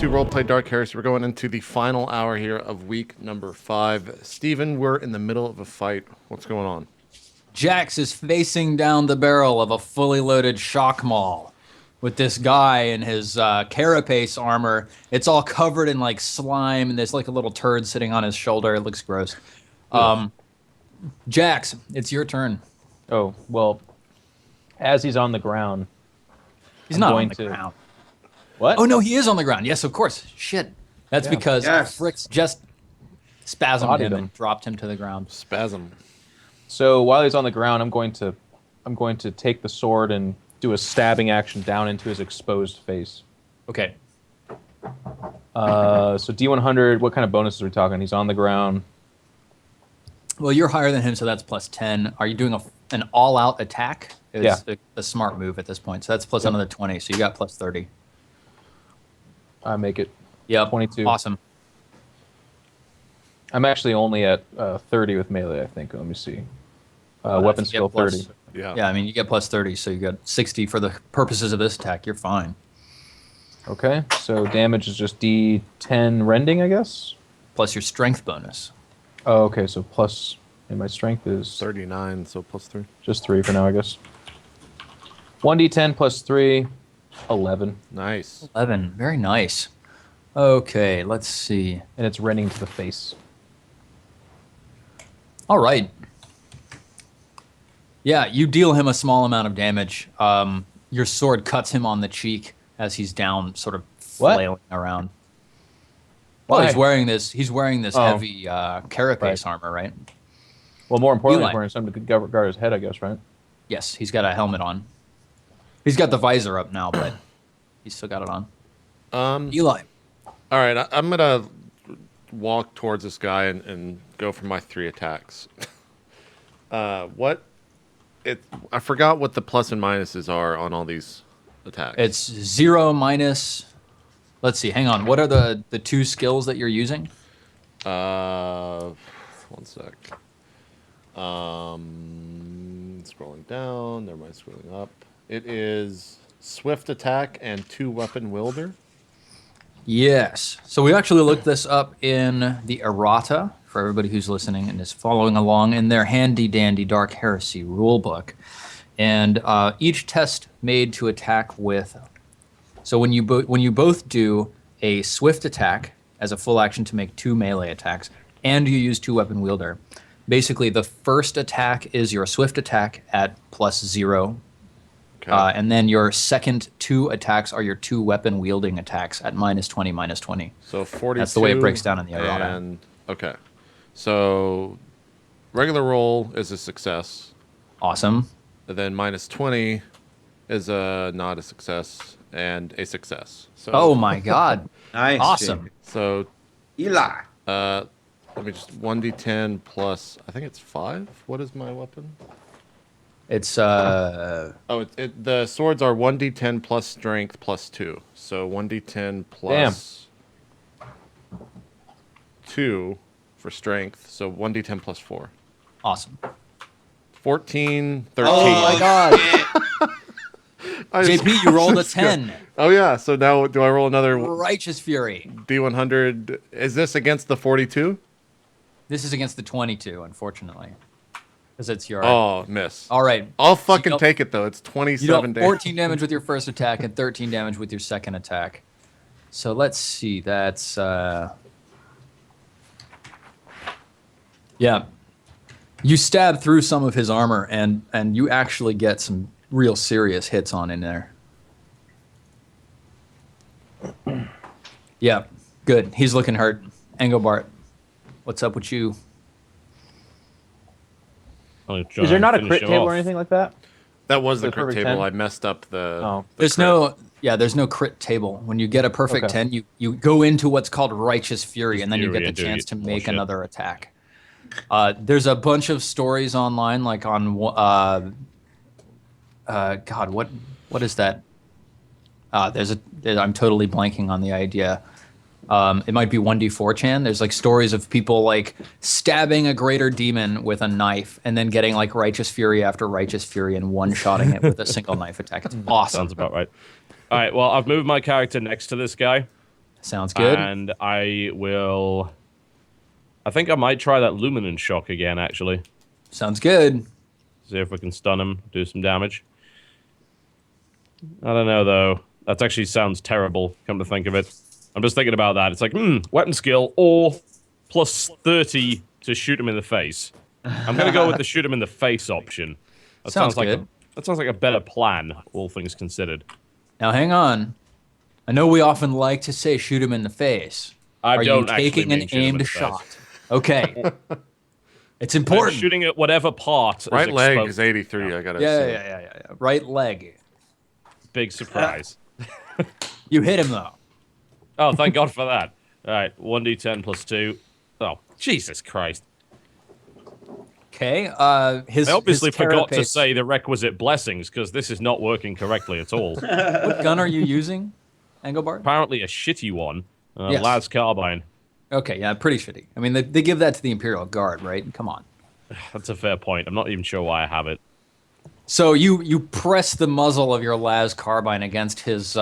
to RollPlay Dark Heresy. We're going into the final hour here of week number 5. Steven, we're in the middle of a fight. What's going on? Jax is facing down the barrel of a fully loaded shock maul with this guy in his carapace armor. It's all covered in like slime, and there's like a little turd sitting on his shoulder. It looks gross. Jax, it's your turn. Oh, well, as he's on the ground... He's not on the ground. What? Oh, no, he is on the ground. Yes, of course. Shit. That's because Fricks just spasmed him and dropped him to the ground. Spasm. So while he's on the ground, I'm going to take the sword and do a stabbing action down into his exposed face. Okay. So D100, what kind of bonuses are we talking? He's on the ground. Well, you're higher than him, so that's plus 10. Are you doing an all-out attack? It's a smart move at this point. So that's plus another 20, so you got plus 30. I make it. Yep. 22. Awesome. I'm actually only at 30 with melee, I think. Let me see. Weapon skill 30. Yeah, I mean, you get plus 30, so you got 60 for the purposes of this attack. You're fine. Okay, so damage is just D10 rending, I guess? Plus your strength bonus. Oh, okay, so plus... And my strength is... 39, so plus 3. Just 3 for now, I guess. 1d10 plus 3, 11. Nice. 11, very nice. Okay, let's see. And it's rending to the face. All right. Yeah, you deal him a small amount of damage. Your sword cuts him on the cheek as he's down, sort of flailing around. Well, Why? he's wearing this heavy carapace armor, right? Well, more importantly, Eli. he's wearing something to guard his head, I guess, right? Yes, he's got a helmet on. He's got the visor up now, but he's still got it on. Eli. All right, I'm going to walk towards this guy and go for my 3 attacks. I forgot what the plus and minuses are on all these attacks. It's 0 minus... Let's see, hang on. What are the 2 skills that you're using? 1 sec. Scrolling down. Never mind, scrolling up. It is swift attack and 2 weapon wielder. Yes. So we actually looked this up in the errata for everybody who's listening and is following along in their handy-dandy Dark Heresy rulebook. And each test made to attack with... So when you both do a swift attack as a full action to make 2 melee attacks, and you use 2 weapon wielder, basically the first attack is your swift attack at plus 0. Okay. And then your second 2 attacks are your 2 weapon wielding attacks at minus 20, minus 20. So 42. That's the way it breaks down in the errata. Okay. So regular roll is a success. Awesome. And then minus 20 is not a success and a success. So, oh my god. Nice. Awesome. So Eli. Let me just 1d10 plus, I think it's 5. What is my weapon? It's the swords are 1d10 plus strength plus 2. So 1d10 plus 2 for strength. So 1d10 plus 4. Awesome. 14, 13. Oh my god. JP, you rolled a 10. Oh yeah, so now do I roll another Righteous Fury. D100? Is this against the 42? This is against the 22, unfortunately. Because it's your... Oh, miss. All right. I'll fucking take it, though. It's 27 damage. 14 damage with your first attack and 13 damage with your second attack. So let's see. That's... Yeah. You stab through some of his armor, and you actually get some real serious hits on in there. Yeah, good. He's looking hurt. Engelbart, what's up with you? Is there not a crit table or anything like that? That was the crit perfect table. 10? I messed up the There's no crit table. When you get a perfect 10, you go into what's called Righteous Fury, and then you get the chance to make another attack. There's a bunch of stories online, like on God, what is that? I'm totally blanking on the idea. It might be 1D4chan. There's like stories of people like stabbing a greater demon with a knife and then getting like Righteous Fury after Righteous Fury and one-shotting it with a single knife attack. It's awesome. Sounds about right. All right, well, I've moved my character next to this guy. Sounds good. And I think I might try that Luminance Shock again, actually. Sounds good. See if we can stun him, do some damage. I don't know, though. That actually sounds terrible, come to think of it. I'm just thinking about that. It's like, weapon skill or plus 30 to shoot him in the face. I'm going to go with the shoot him in the face option. That Sounds like good. that sounds like a better plan, all things considered. Now, hang on. I know we often like to say shoot him in the face. I Are don't you actually taking mean an shoot him in aimed the face. shot? Okay. It's I'm important. shooting at whatever part Right is leg exposed. is 83, I gotta Yeah. say. Right leg. Big surprise. You hit him, though. Oh, thank God for that. All right, 1d10 plus 2. Oh, Jesus Christ. Okay. His I obviously his forgot to carapace- say the requisite blessings, because this is not working correctly at all. What gun are you using, Engelbart? Apparently a shitty one. Yes. Las Carbine. Okay, yeah, pretty shitty. I mean, they give that to the Imperial Guard, right? Come on. That's a fair point. I'm not even sure why I have it. So you press the muzzle of your Las carbine against his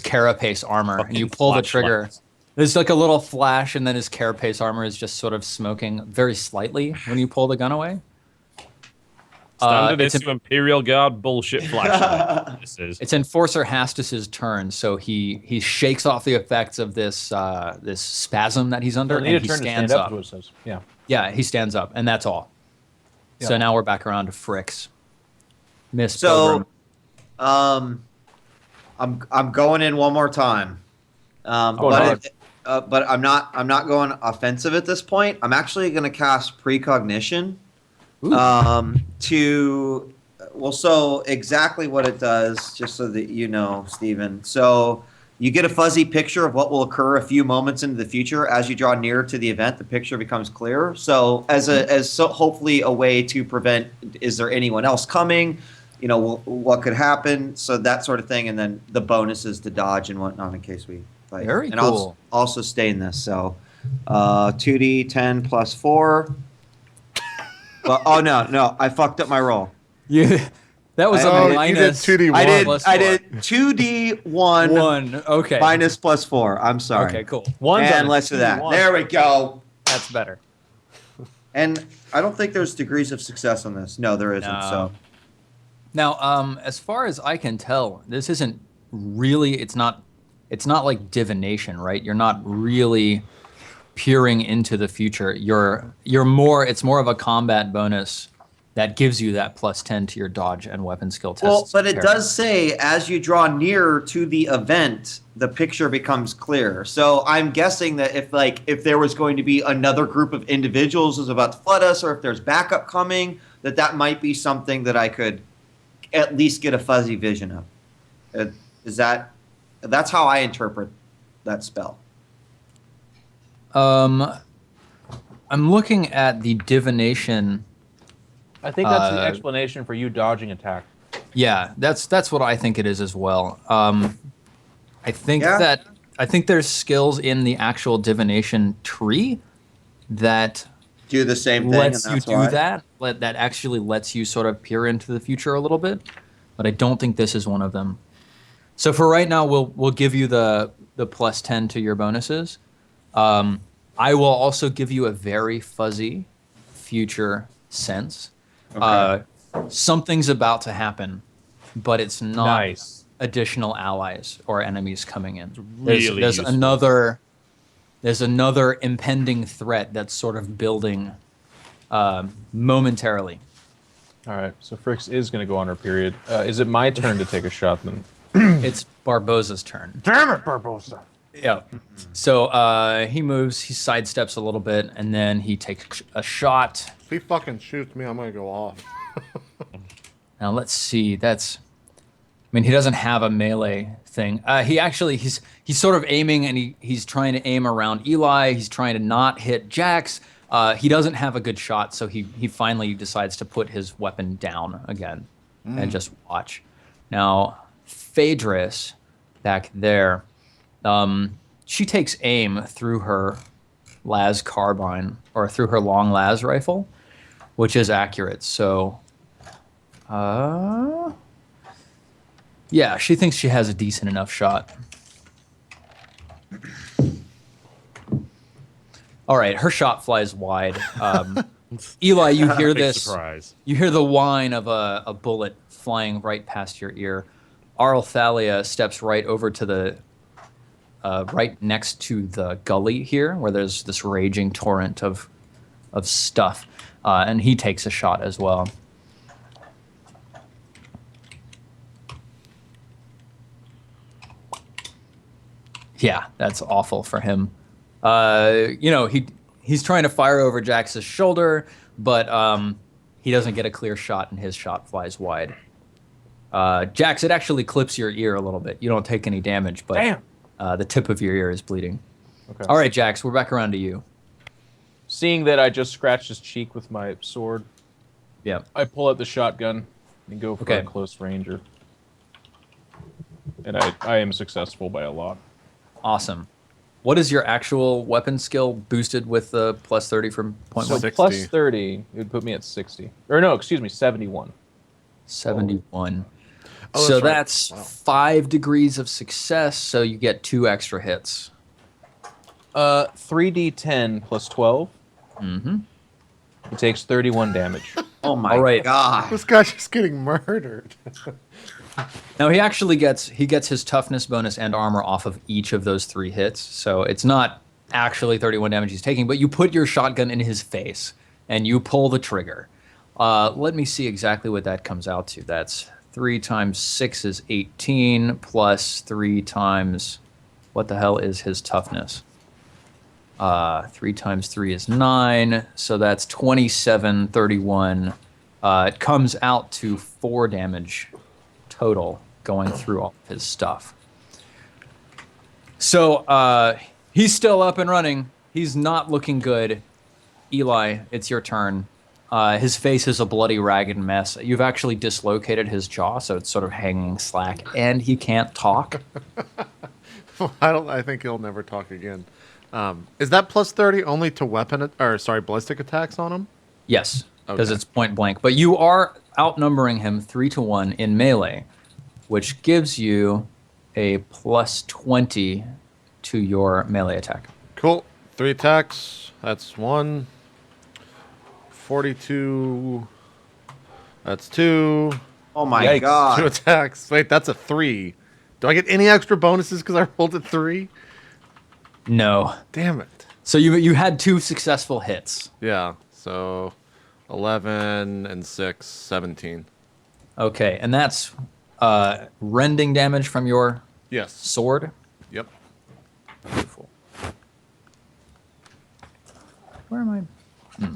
carapace armor, and you pull the trigger. Flashlights. There's like a little flash, and then his carapace armor is just sort of smoking very slightly when you pull the gun away. Standard it's issue Imperial Guard bullshit flashlight. This is. It's Enforcer Hastus's turn, so he shakes off the effects of this this spasm that he's under, I need and a he turn to stands stand up. up. Is what it says. Yeah. Yeah, he stands up, and that's all. So Yeah. now we're back around to Fricks. Miss So, Pilgrim. I'm going in one more time, hard. but I'm not going offensive at this point. I'm actually going to cast Precognition. So exactly what it does, just so that you know, Steven. So you get a fuzzy picture of what will occur a few moments into the future. As you draw nearer to the event, the picture becomes clearer. So hopefully a way to prevent, is there anyone else coming? You know, what could happen? So that sort of thing. And then the bonuses to dodge and whatnot in case we fight. Very and cool. I'll sustain this. So 2d10 plus 4. Well, oh no, I fucked up my roll. Yeah, that was I- a oh, you did minus. 2d1. I Plus did 2d1 one. Okay. minus plus 4. I'm sorry. Okay, cool. One's on And a less of that. 2d1. There we go. That's better. And I don't think there's degrees of success on this. No, there isn't. No. So Now, as far as I can tell, this isn't really. It's not like divination, right? You're not really peering into the future. You're more. It's more of a combat bonus that gives you that plus 10 to your dodge and weapon skill tests. well, but it does say as you draw nearer to the event, the picture becomes clear. So I'm guessing that if there was going to be another group of individuals who's about to flood us, or if there's backup coming, that might be something that I could at least get a fuzzy vision of. That's how I interpret that spell. I'm looking at the divination. I think that's the explanation for you dodging attack. Yeah, that's what I think it is as well. I think Yeah. I think there's skills in the actual divination tree that Do the same thing. lets and you that's do why. that. That actually lets you sort of peer into the future a little bit. But I don't think this is one of them. So for right now, we'll give you the plus 10 to your bonuses. I will also give you a very fuzzy future sense. Okay. Something's about to happen, but it's not Nice. additional allies or enemies coming in. really there's useful. another impending threat that's sort of building momentarily. All right. So Fricks is going to go on her period. Is it my turn to take a shot then? It's Barbosa's turn. Damn it, Barbosa. Yeah. So he moves, he sidesteps a little bit, and then he takes a shot. If he fucking shoots me, I'm gonna go off. Now let's see. I mean, he doesn't have a melee thing. He's sort of aiming, and he's trying to aim around Eli. He's trying to not hit Jax. He doesn't have a good shot, so he finally decides to put his weapon down again and just watch. Now, Phaedrus, back there, she takes aim through her las carbine, or through her long las rifle, which is accurate. So, Yeah, she thinks she has a decent enough shot. All right, her shot flies wide. Eli, you hear Big this. surprise. You hear the whine of a bullet flying right past your ear. Arl steps right over to the right next to the gully here, where there's this raging torrent of stuff, and he takes a shot as well. Yeah, that's awful for him. He's trying to fire over Jax's shoulder, but he doesn't get a clear shot, and his shot flies wide. Jax, it actually clips your ear a little bit. You don't take any damage, but Damn. The tip of your ear is bleeding. Okay. All right, Jax, we're back around to you. Seeing that I just scratched his cheek with my sword, Yeah. I pull out the shotgun and go for Okay. a close ranger. And I am successful by a lot. Awesome. What is your actual weapon skill boosted with the plus 30 from point So one? 60. plus 30, it would put me at 60. Or no, excuse me, 71. 71. Oh, So that's right. that's Wow. 5 degrees of success, so you get 2 extra hits. 3d10 plus 12. Mm-hmm. He takes 31 damage. Oh my All right. god. This guy's just getting murdered. Now he actually gets his toughness bonus and armor off of each of those 3 hits, so it's not actually 31 damage he's taking, but you put your shotgun in his face and you pull the trigger. Let me see exactly what that comes out to. That's 3 times 6 is 18 plus 3 times, what the hell is his toughness? 3 times 3 is 9, so that's 27, 31. It comes out to 4 damage total going through all of his stuff. So he's still up and running. He's not looking good. Eli, it's your turn. His face is a bloody, ragged mess. You've actually dislocated his jaw, so it's sort of hanging slack, and he can't talk. I think he'll never talk again. Is that plus 30 only to ballistic attacks on him? Yes, because Okay. it's point blank. But you are outnumbering him 3-1 in melee, which gives you a plus 20 to your melee attack. Cool. 3 attacks. That's 1. 42. That's 2. Oh my Yikes. 2 god. attacks. Wait, that's a 3. Do I get any extra bonuses because I rolled a 3? No. Damn it. So you had 2 successful hits. Yeah. So 11 and 6, 17. Okay, and that's rending damage from your Yes. sword. Yep. Beautiful. Where am I?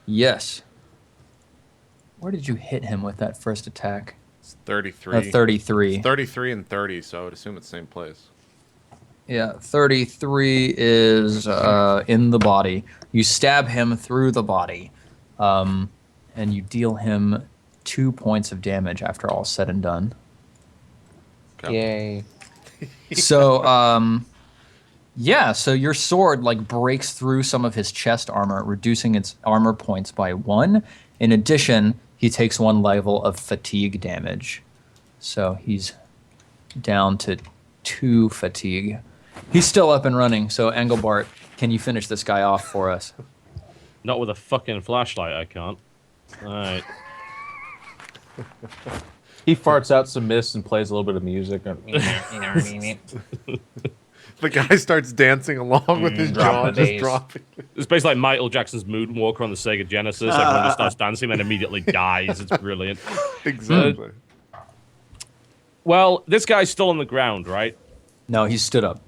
Yes. Where did you hit him with that first attack? It's 33. 33. 33 and 30, so I would assume it's the same place. Yeah, 33 is in the body. You stab him through the body, and you deal him 2 points of damage after all said and done. Yay. So, so your sword breaks through some of his chest armor, reducing its armor points by 1. In addition, he takes 1 level of fatigue damage. So he's down to 2 fatigue. He's still up and running, so Engelbart, can you finish this guy off for us? Not with a fucking flashlight, I can't. Alright. He farts out some mist and plays a little bit of music. The guy starts dancing along with his jaw just dropping. It's basically like Michael Jackson's Moonwalker on the Sega Genesis. Everyone just starts dancing and then immediately dies. It's brilliant. Exactly. Well, this guy's still on the ground, right? No, he's stood up.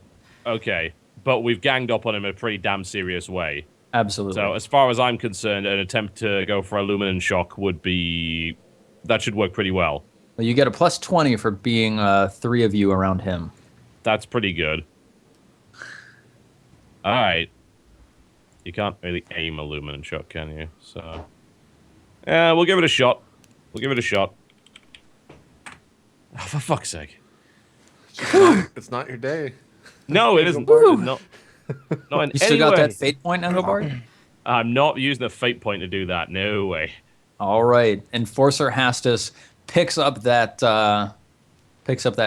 Okay. But we've ganged up on him in a pretty damn serious way. Absolutely. So, as far as I'm concerned, an attempt to go for a luminance shock would be... That should work pretty well. Well, you get a plus 20 for being 3 of you around him. That's pretty good. Alright. You can't really aim a luminance shot, can you? So... Yeah, we'll give it a shot. We'll give it a shot. Oh, for fuck's sake. It's not your day. No, it isn't. Woo. Not in You still any got way. that fate point, Engelbart? I'm not using a fate point to do that. No way. All right. Enforcer Hastus picks up that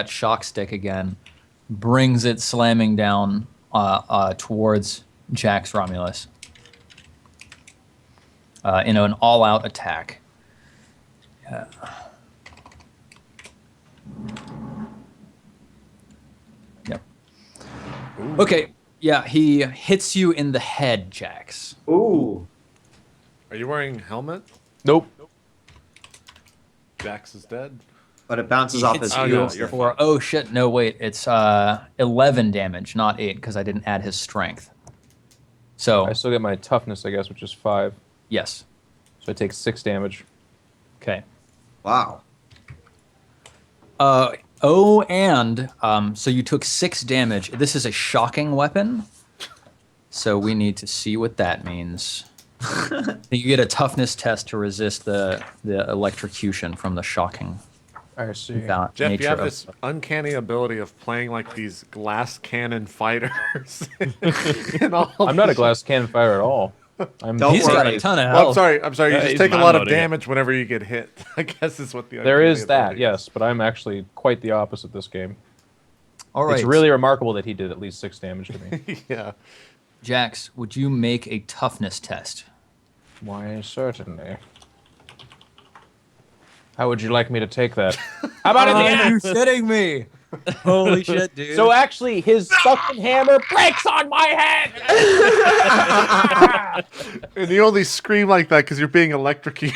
shock stick again, brings it slamming down towards Jax Romulus in an all-out attack. Yep. Okay. Yeah, he hits you in the head, Jax. Ooh. Are you wearing helmet? Nope. Jax is dead. But it bounces He off hits his you heels. you're for, oh shit, no wait, it's 11 damage, not 8, because I didn't add his strength. So, I still get my toughness, I guess, which is 5. yes. So I take 6 damage. Okay. Wow. And so you took 6 damage. This is a shocking weapon, so we need to see what that means. You get a toughness test to resist the electrocution from the shocking. I see. Jeff, nature you have of- this uncanny ability of playing like these glass cannon fighters. And all I'm not a glass cannon fire at all. Don't He's got worry. a ton of Well, health. I'm sorry. You Yeah, just he's take a lot of man-loading it. damage whenever you get hit. I guess is what the There uncanny is that, ability yes, but I'm actually quite the opposite this game. All right. It's really remarkable that he did at least 6 damage to me. is. Yeah. Jax, would you make a toughness test? Why, certainly. How would you like me to take that? How about in the Are you ass? kidding me? Holy shit, dude. So actually, his fucking hammer breaks on my head! And you only scream like that because you're being electrocuted.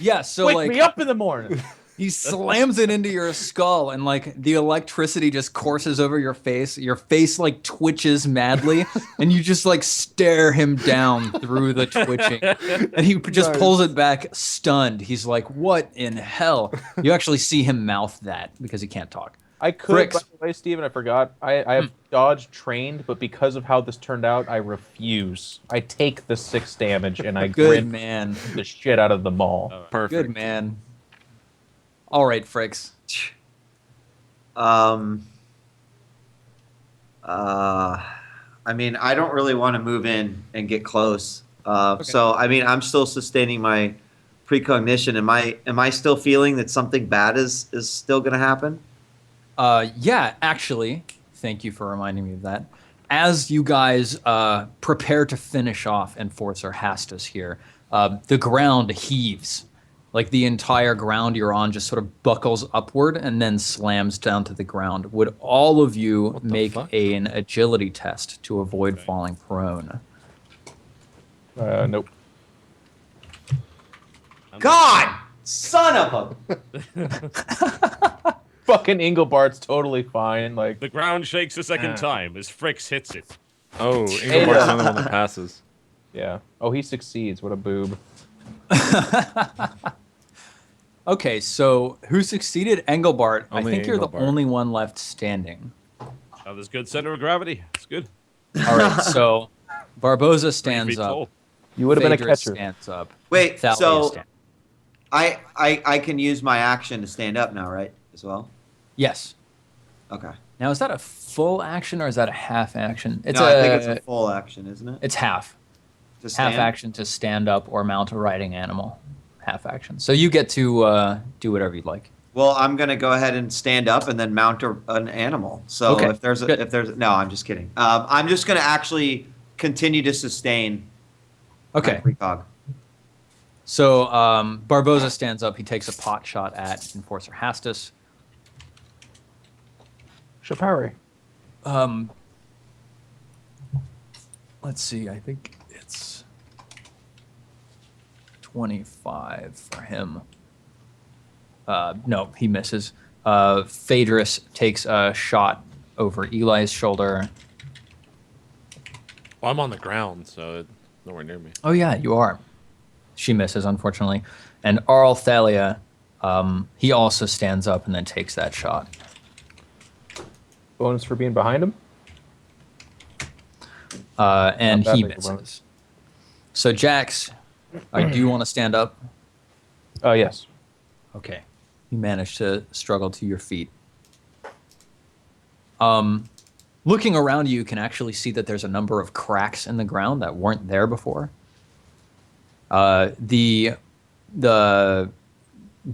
yeah, so Wake like me up in the morning! he slams it into your skull and like the electricity just courses over your face. Your face like twitches madly and you just like stare him down through the twitching. And he just pulls it back stunned. He's like, "What in hell?" You actually see him mouth that because he can't talk. I could, Fricks. by the way, Steven, I forgot. I have dodge trained, but because of how this turned out, I refuse. I take the 6 damage and I Good grin man. the shit out of the mall. Perfect. Good man. All right, Fricks. I mean, I don't really want to move in and get close. So, I mean, I'm still sustaining my precognition. Am I still feeling that something bad is still going to happen? Yeah, actually, thank you for reminding me of that. As you guys prepare to finish off Enforcer Hastus here, the ground heaves. Like the entire ground you're on just sort of buckles upward and then slams down to the ground. Would all of you the make fuck? an agility test to avoid falling prone? Nope. God, son of a! Fucking Engelbart's totally fine. Like, The ground shakes a second time as Fricks hits it. Oh, Engelbart's the only one that passes. yeah. Oh, he succeeds. What a boob. Okay, so who succeeded? Engelbart. I Only think you're the Engelbart. only one left standing. Oh, there's good center of gravity. It's good. All right, so Barboza 3 stands feet up. tall. You would have been a Phaedrus catcher. stands up. Wait, Thalia so stands. I can use my action to stand up now, right? As well. Yes. Okay. Now, is that a full action or is that a half action? It's No, I think it's a full action, isn't it? it's half. To Half stand? action to stand up or mount a riding animal. Half action. So you get to do whatever you'd like. Well, I'm gonna go ahead and stand up and then mount an animal. So Okay, if there's good. no, I'm just kidding. I'm just gonna actually continue to sustain. Okay. My precog. So Barboza stands up. He takes a pot shot at Enforcer Hastus. Shapari. Let's see. I think it's 25 for him. No, he misses. Phaedrus takes a shot over Eli's shoulder. Well, I'm on the ground, so it's nowhere near me. Oh yeah, you are. She misses, unfortunately. And Arl Thalia, he also stands up and then takes that shot. Bonus for being behind him? And Not he that big a bonus. misses. So Jax, do you want to stand up? Yes. Okay. You managed to struggle to your feet. Looking around you can actually see that there's a number of cracks in the ground that weren't there before. The the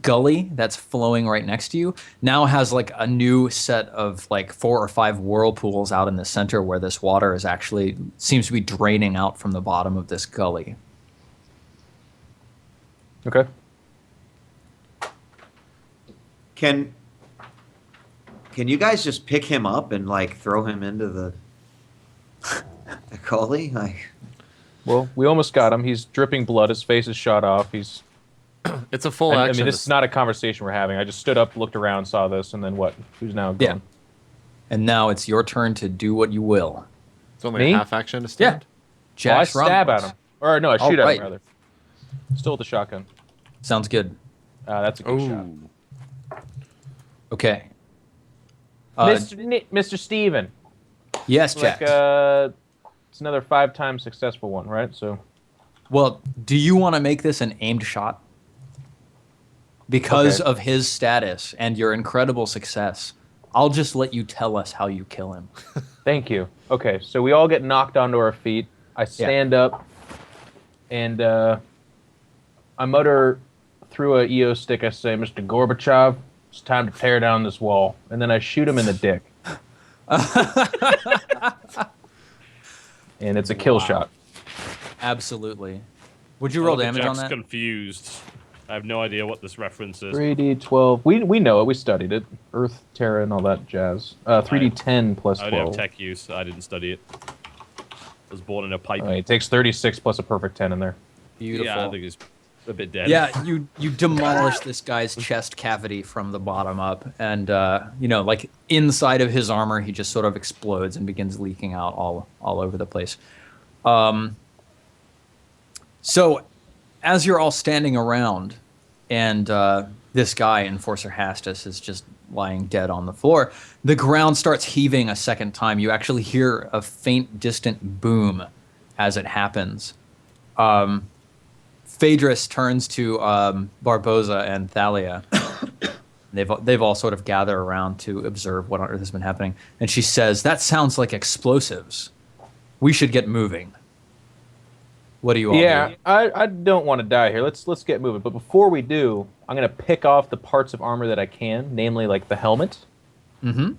gully that's flowing right next to you now has like a new set of like 4 or 5 whirlpools out in the center where this water is actually seems to be draining out from the bottom of this gully. Okay. Can you guys just pick him up and like throw him into the gully? Like, Well, we almost got him. He's dripping blood. His face is shot off. He's. It's a full I action. mean, this is not a conversation we're having. I just stood up, looked around, saw this, and then what? Who's now gone? Yeah. And now it's your turn to do what you will. It's only Me? a half action to stand. Yeah. Well, I Jack's run. stab at him. Or no, I shoot at right. him rather. Still with the shotgun. Sounds good. That's a good shot. Okay. Mr. Steven. Yes, Like, Jack. it's another 5-time successful one, right? So. Well, do you want to make this an aimed shot? Because of his status and your incredible success, I'll just let you tell us how you kill him. Thank you. Okay, so we all get knocked onto our feet. I stand up, and I mutter through a EO stick. I say, "Mr. Gorbachev, it's time to tear down this wall." And then I shoot him in the dick. And it's a kill shot. Absolutely. Would you roll damage on Jack's that? confused. I have no idea what this reference is. 3d12. We know it. We studied it. Earth, Terra, and all that jazz. 3d10 plus I don't have 12. tech use. I didn't study it. I was born in a pipe. It takes 36 plus a perfect 10 in there. Beautiful. Yeah, I think he's a bit dead. Yeah, you demolish this guy's chest cavity from the bottom up, and like inside of his armor, he just sort of explodes and begins leaking out all over the place. So, as you're all standing around, and this guy, Enforcer Hastus, is just lying dead on the floor, the ground starts heaving a second time. You actually hear a faint, distant boom as it happens. Phaedrus turns to Barboza and Thalia. They've all sort of gathered around to observe what on earth has been happening. And she says, "That sounds like explosives. We should get moving." What do you all do? I don't want to die here. Let's get moving. But before we do, I'm going to pick off the parts of armor that I can, namely like the helmet. Mm-hmm.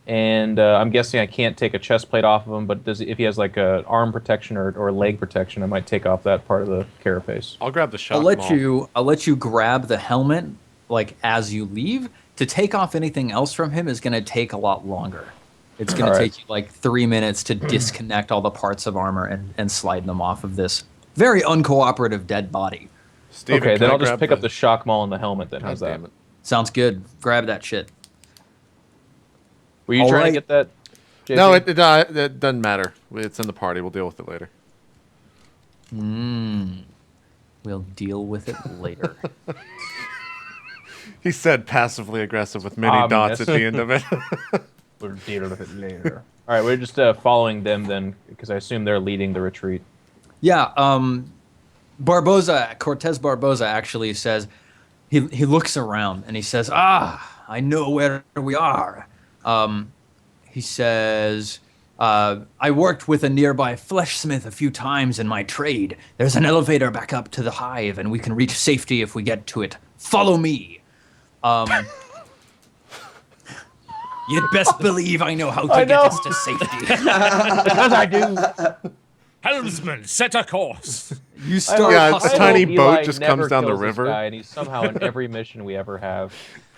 And I'm guessing I can't take a chest plate off of him, but if he has like a arm protection or leg protection, I might take off that part of the carapace. I'll grab the shot. I'll let you grab the helmet like as you leave. To take off anything else from him is going to take a lot longer. It's going to take you like 3 minutes to disconnect all the parts of armor and slide them off of this very uncooperative dead body. Steven, Okay, then I I'll just grab pick up the shock maul and the helmet then. How's that? Damn it. Sounds good. Grab that shit. Were you All trying right. to get that, JP? No, it doesn't matter. It's in the party. We'll deal with it later. We'll deal with it later. He said passively aggressive with many dots at the end of it. We'll deal with it later. All right, we're just following them then, because I assume they're leading the retreat. Yeah, Cortez Barboza actually says, he looks around and he says, I know where we are. He says, I worked with a nearby fleshsmith a few times in my trade. There's an elevator back up to the hive and we can reach safety if we get to it. Follow me. You'd best believe I know how to get us to safety. Because I do. Helmsman, set a course. You start Yeah, it's a hustling. tiny Eli boat just never comes down the kills this river. guy, and he's somehow in every mission we ever have.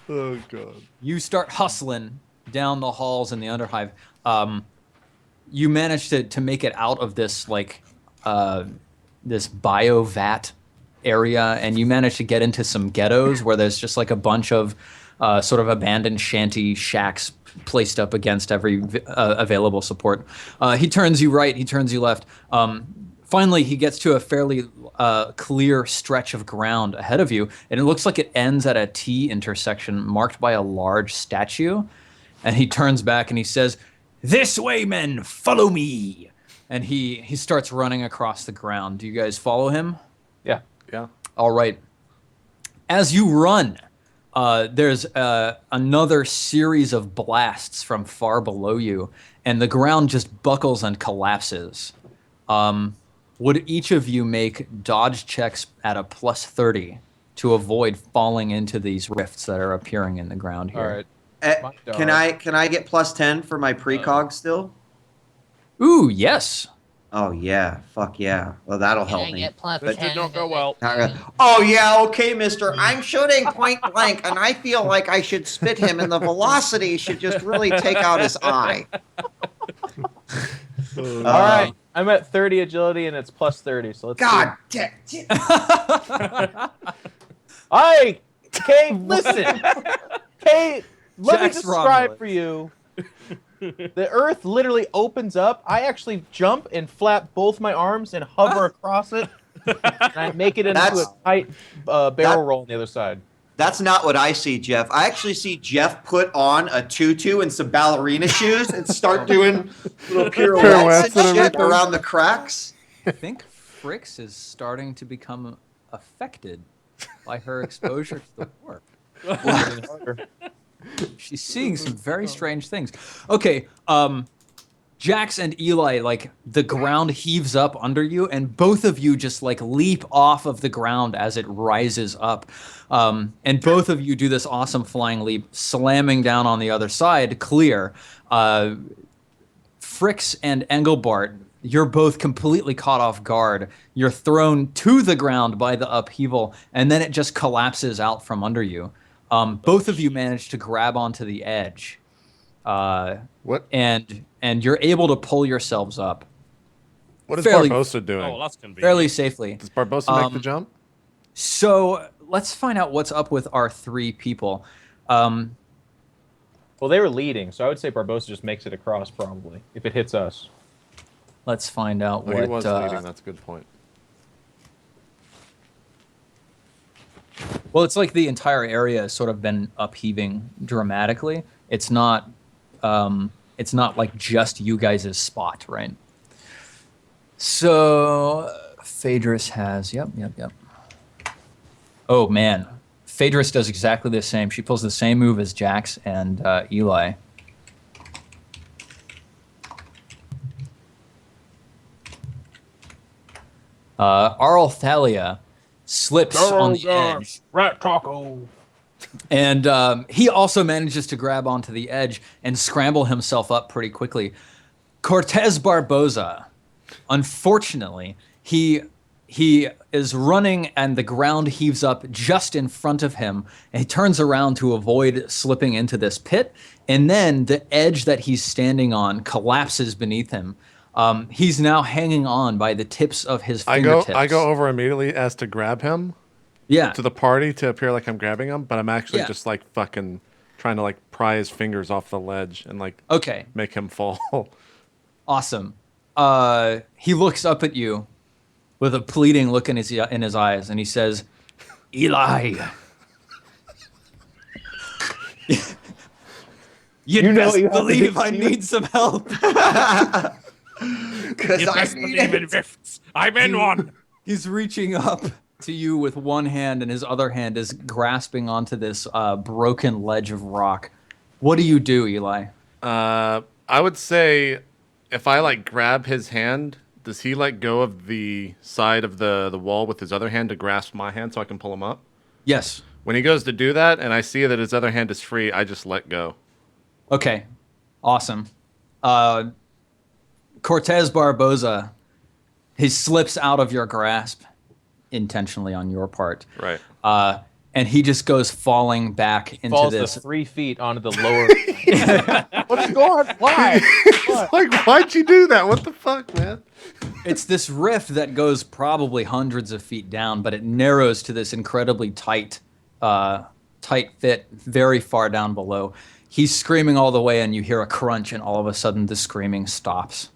Oh god. You start hustling down the halls in the Underhive. You manage to make it out of this like this biovat area, and you manage to get into some ghettos where there's just like a bunch of sort of abandoned shanty shacks placed up against every available support. He turns you right, he turns you left. Finally, he gets to a fairly clear stretch of ground ahead of you, and it looks like it ends at a T intersection marked by a large statue. And he turns back and he says, "This way, men, follow me." And he starts running across the ground. Do you guys follow him? Yeah. Yeah. All right. As you run, there's another series of blasts from far below you, and the ground just buckles and collapses. Would each of you make dodge checks at a +30 to avoid falling into these rifts that are appearing in the ground here. All right. Can I get +10 for my precog still? Ooh, yes. Oh yeah, fuck yeah. Well, that'll help me. This did not go well. Oh yeah, okay, Mister. I'm shooting point blank, and I feel like I should spit him, and the velocity should just really take out his eye. All right. I'm at 30 agility, and it's +30. So let's. God damn. Hey, Kay, listen. Kay, let me Jack's describe wrong. for you. The earth literally opens up. I actually jump and flap both my arms and hover across it. And I make it into a tight barrel roll on the other side. That's not what I see, Jeff. I actually see Jeff put on a tutu and some ballerina shoes and start doing little pirouettes and shit around the cracks. I think Frix is starting to become affected by her exposure to the warp. She's seeing some very strange things. Okay, Jax and Eli, like, the ground heaves up under you, and both of you just, like, leap off of the ground as it rises up. And both of you do this awesome flying leap, slamming down on the other side, clear. Frix and Engelbart, you're both completely caught off guard. You're thrown to the ground by the upheaval, and then it just collapses out from under you. Both of you manage to grab onto the edge. What? And you're able to pull yourselves up. What is fairly- Barbosa doing? Oh, that's convenient. fairly safely. Does Barbosa make the jump? So let's find out what's up with our three people. Well, they were leading, so I would say Barbosa just makes it across probably if it hits us. Let's find out Oh, what. he was leading. That's a good point. Well, it's like the entire area has sort of been upheaving dramatically. It's not like just you guys' spot, right? So Phaedrus has, yep. Oh man, Phaedrus does exactly the same. She pulls the same move as Jax and Eli. Arl Thalia slips on the edge. Rat taco. And he also manages to grab onto the edge and scramble himself up pretty quickly. Cortez Barboza, unfortunately, he is running and the ground heaves up just in front of him. And he turns around to avoid slipping into this pit. And then the edge that he's standing on collapses beneath him. He's now hanging on by the tips of his fingertips. I go over immediately as to grab him. Yeah. To the party to appear like I'm grabbing him, but I'm actually just like fucking trying to like pry his fingers off the ledge and like make him fall. Awesome. He looks up at you with a pleading look in his eyes, and he says, "Eli, you best believe I need some help." Because I need it. rifts. I'm in one. He's reaching up to you with one hand, and his other hand is grasping onto this broken ledge of rock. What do you do, Eli? I would say if I like grab his hand, does he let go of the side of the wall with his other hand to grasp my hand so I can pull him up? Yes. When he goes to do that and I see that his other hand is free, I just let go. Okay. Awesome. Cortez Barboza, he slips out of your grasp, intentionally on your part. Right. And he just goes falling back into Falls this. to 3 feet onto the lower. What's going on? Why? It's like, why'd you do that? What the fuck, man? It's this rift that goes probably hundreds of feet down, but it narrows to this incredibly tight fit very far down below. He's screaming all the way, and you hear a crunch, and all of a sudden the screaming stops.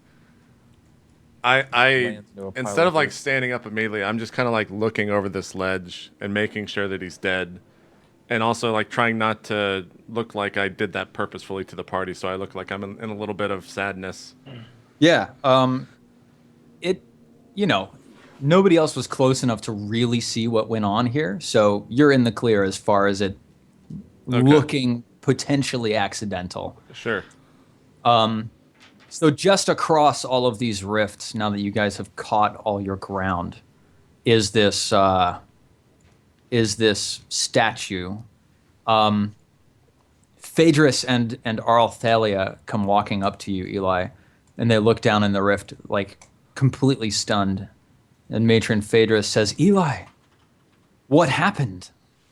I instead of like standing up immediately, I'm just kind of like looking over this ledge and making sure that he's dead, and also like trying not to look like I did that purposefully to the party, so I look like I'm in a little bit of sadness. Yeah. Nobody else was close enough to really see what went on here, so you're in the clear as far as it looking potentially accidental. Sure. So just across all of these rifts, now that you guys have caught all your ground, is this is this statue. Phaedrus and Arlthalia come walking up to you, Eli, and they look down in the rift, like completely stunned. And Matron Phaedrus says, "Eli, what happened?